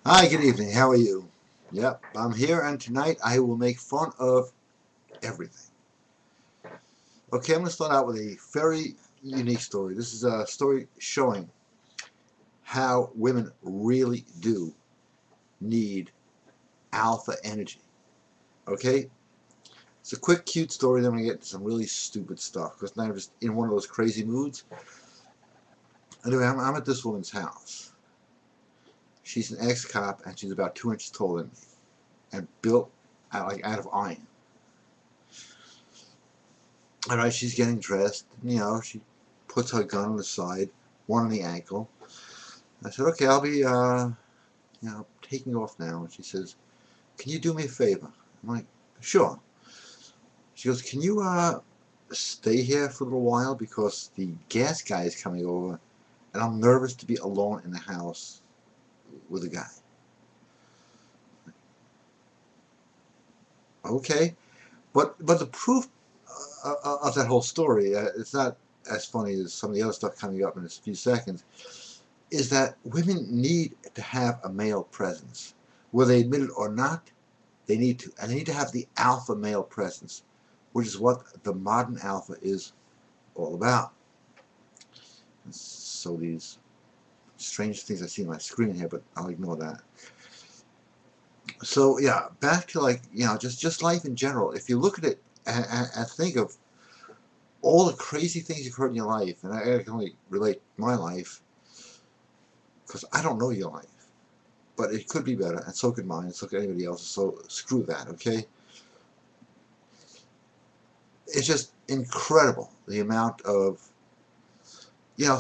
Hi, good evening. How are you? Yep, I'm here, and tonight I will make fun of everything. Okay, I'm going to start out with a very unique story. This is a story showing how women really do need alpha energy. Okay, it's a quick, cute story. Then we get into some really stupid stuff because now I'm just in one of those crazy moods. Anyway, I'm at this woman's house. She's an ex-cop, and she's about 2 inches taller than me, and built out of iron. All right, she's getting dressed. She puts her gun on the side, one on the ankle. I said, okay, I'll be, taking off now. And she says, can you do me a favor? I'm like, sure. She goes, can you, stay here for a little while because the gas guy is coming over and I'm nervous to be alone in the house with a guy. Okay. But the proof of that whole story, it's not as funny as some of the other stuff coming up in a few seconds, is that women need to have a male presence. Whether they admit it or not, they need to. And they need to have the alpha male presence, which is what the modern alpha is all about. So these strange things I see on my screen here, but I'll ignore that. So yeah, back to just life in general. If you look at it and think of all the crazy things you've heard in your life, and I can only relate my life because I don't know your life. But it could be better, and so could mine, and so could anybody else's, so screw that, okay? It's just incredible, the amount of,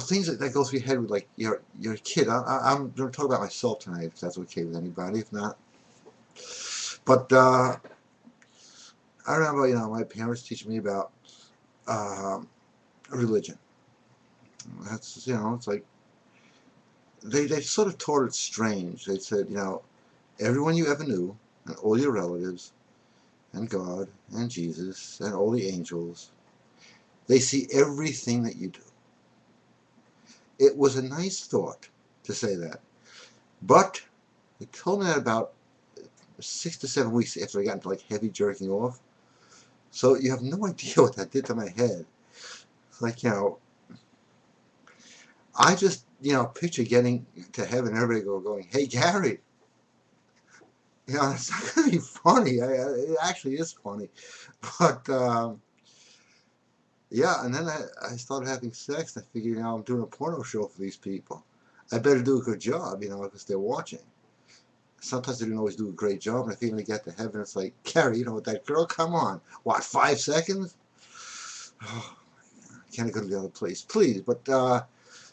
things that go through your head with, like, you're a kid. I'm going to talk about myself tonight, if that's okay with anybody, if not. But, I remember, my parents teaching me about, religion. That's, it's like, they sort of taught it strange. They said, everyone you ever knew, and all your relatives, and God, and Jesus, and all the angels. They see everything that you do. It was a nice thought to say that. But they told me that about 6 to 7 weeks after I got into like heavy jerking off. So you have no idea what that did to my head. It's like, I just, picture getting to heaven and everybody going, hey, Gary. It's not going to be funny. It actually is funny. But, yeah, and then I started having sex. And I figured, I'm doing a porno show for these people. I better do a good job, because they're watching. Sometimes they didn't always do a great job, and I finally get to heaven, it's like, Carrie, with that girl, come on. What, 5 seconds? Oh, can't I go to the other place, please? But,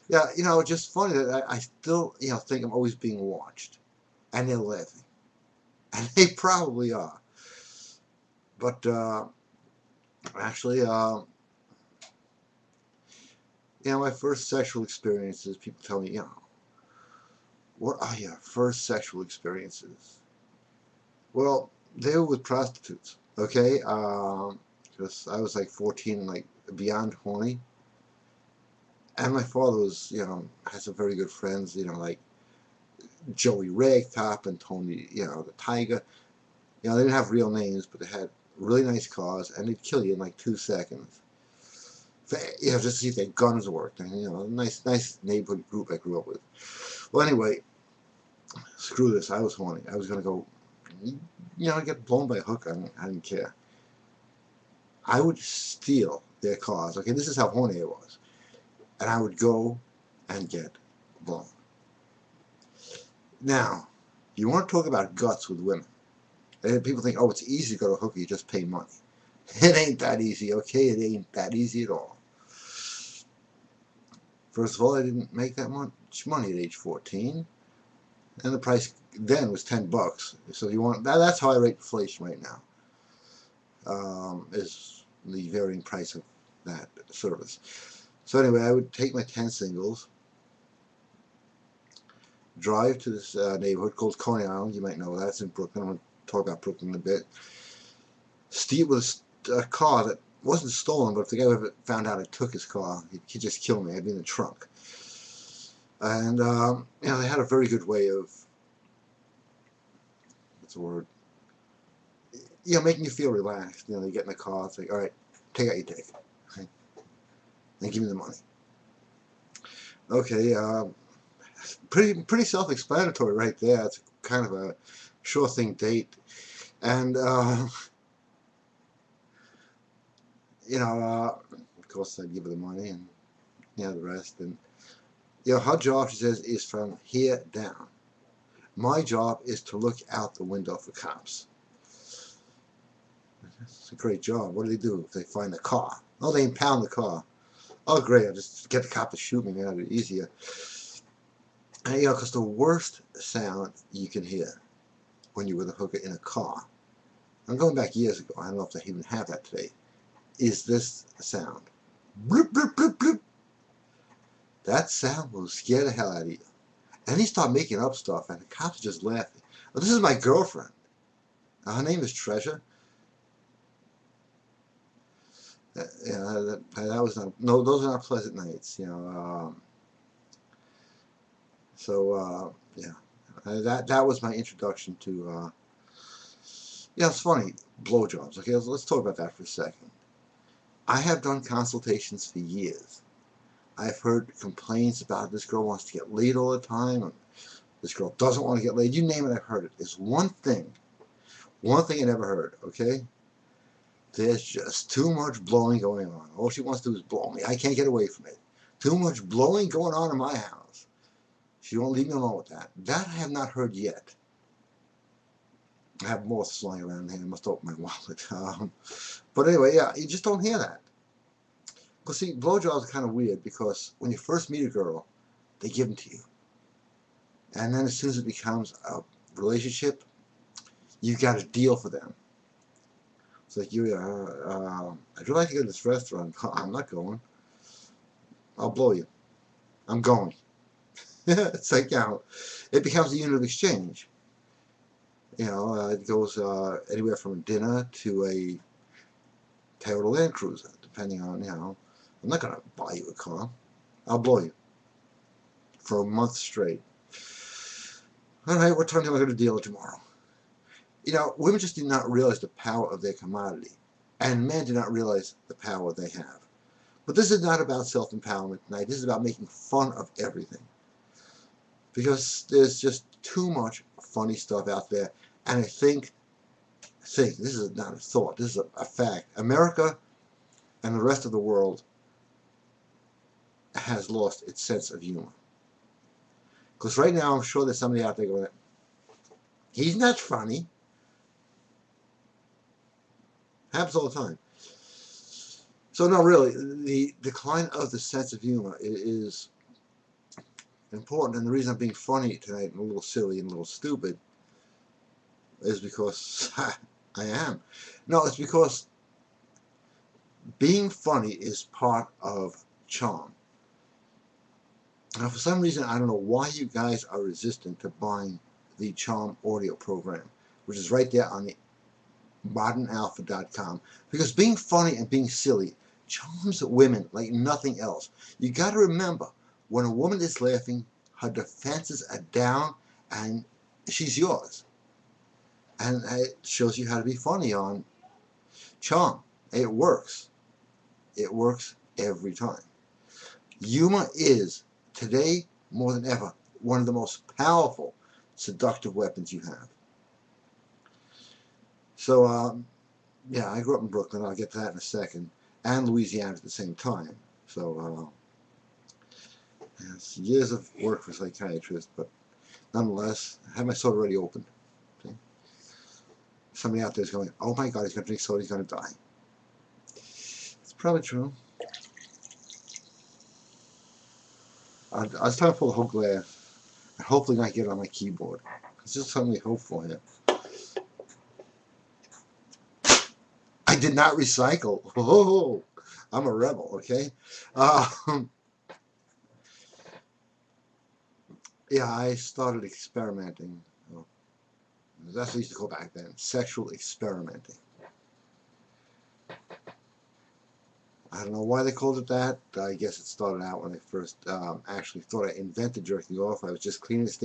yeah, just funny that I still, think I'm always being watched. And they're laughing. And they probably are. But, actually, my first sexual experiences, people tell me, what are your first sexual experiences? Well, they were with prostitutes, okay? Because I was like 14 and like beyond horny. And my father was, had some very good friends, like Joey Ragtop and Tony, the Tiger. They didn't have real names, but they had really nice cars, and they'd kill you in like 2 seconds. Just to see if their guns worked. And, a nice neighborhood group I grew up with. Well, anyway, screw this. I was horny. I was going to go, get blown by a hook. I didn't care. I would steal their cars. Okay, this is how horny I was. And I would go and get blown. Now, you want to talk about guts with women. And people think, oh, it's easy to go to a hooker, you just pay money. It ain't that easy, okay? It ain't that easy at all. First of all, I didn't make that much money at age 14. And the price then was $10. So you want that's how I rate inflation right now. Is the varying price of that service. So anyway, I would take my 10 singles, drive to this neighborhood called Coney Island. You might know that. It's in Brooklyn. I'm going to talk about Brooklyn in a bit. Steal with a car that wasn't stolen, but if the guy ever found out I took his car, he'd just kill me. I'd be in the trunk. And, they had a very good way of the word? You know, making you feel relaxed. You know, they get in the car, it's like, all right, take out your dick, okay? And give me the money. Okay, pretty self-explanatory right there. It's kind of a sure thing date, and you know, of course I give her the money and you know the rest, and you know her job, she says, is from here down. My job is to look out the window for cops. It's a great job. What do they do if they find the car? Oh, they impound the car. Oh, great! I'll just get the cop to shoot me. Man, it'd be easier. And, you know, because the worst sound you can hear when you're with a hooker in a car, I'm going back years ago, I don't know if they even have that today, is this sound. Bloop, bloop, bloop, bloop. That sound will scare the hell out of you. And he started making up stuff, and the cops are just laughing. Oh, this is my girlfriend. Her name is Treasure. Yeah, that was not, no, those are not pleasant nights, you know. Yeah, that was my introduction to, yeah, it's funny, blowjobs. Okay, let's talk about that for a second. I have done consultations for years. I've heard complaints about this girl wants to get laid all the time, and this girl doesn't want to get laid. You name it, I've heard it. There's one thing I never heard, okay? There's just too much blowing going on. All she wants to do is blow me. I can't get away from it. Too much blowing going on in my house. She won't leave me alone with that. That I have not heard yet. I have moths flying around here. I must open my wallet. But anyway, yeah, you just don't hear that. Because see, blowjobs are kind of weird because when you first meet a girl, they give them to you. And then as soon as it becomes a relationship, you've got a deal for them. It's like, I'd like to go to this restaurant. I'm not going. I'll blow you. I'm going. It's like, you know, it becomes a unit of exchange. You know, it goes anywhere from a dinner to a Toyota Land Cruiser, depending on, you know. I'm not going to buy you a car. I'll blow you for a month straight. All right, what time am I going to deal tomorrow? You know, women just do not realize the power of their commodity, and men do not realize the power they have. But this is not about self-empowerment tonight. This is about making fun of everything. Because there's just too much funny stuff out there. And I think, this is not a thought, this is a fact. America and the rest of the world has lost its sense of humor. Because right now I'm sure there's somebody out there going, he's not funny. Happens all the time. So no, really, the decline of the sense of humor is important, and the reason I'm being funny tonight and a little silly and a little stupid is because I am. No, it's because being funny is part of charm. Now, for some reason, I don't know why you guys are resistant to buying the Charm audio program, which is right there on the modernalpha.com, because being funny and being silly charms women like nothing else. You got to remember, when a woman is laughing, her defenses are down and she's yours. And it shows you how to be funny on Charm. It works. It works every time. Humor is, today more than ever, one of the most powerful seductive weapons you have. So, yeah, I grew up in Brooklyn. I'll get to that in a second. And Louisiana at the same time. So, it's years of work for psychiatrists, but nonetheless, I have my soda already opened. See? Somebody out there is going, oh my God, he's going to drink soda, he's going to die. It's probably true. I was trying to pull the whole glass and hopefully not get it on my keyboard. It's just something we hope for here. I did not recycle. Oh, I'm a rebel, okay? Yeah, I started experimenting. Well, that's what I used to call back then, sexual experimenting. I don't know why they called it that. I guess it started out when I first actually thought I invented jerking off. I was just cleaning this thing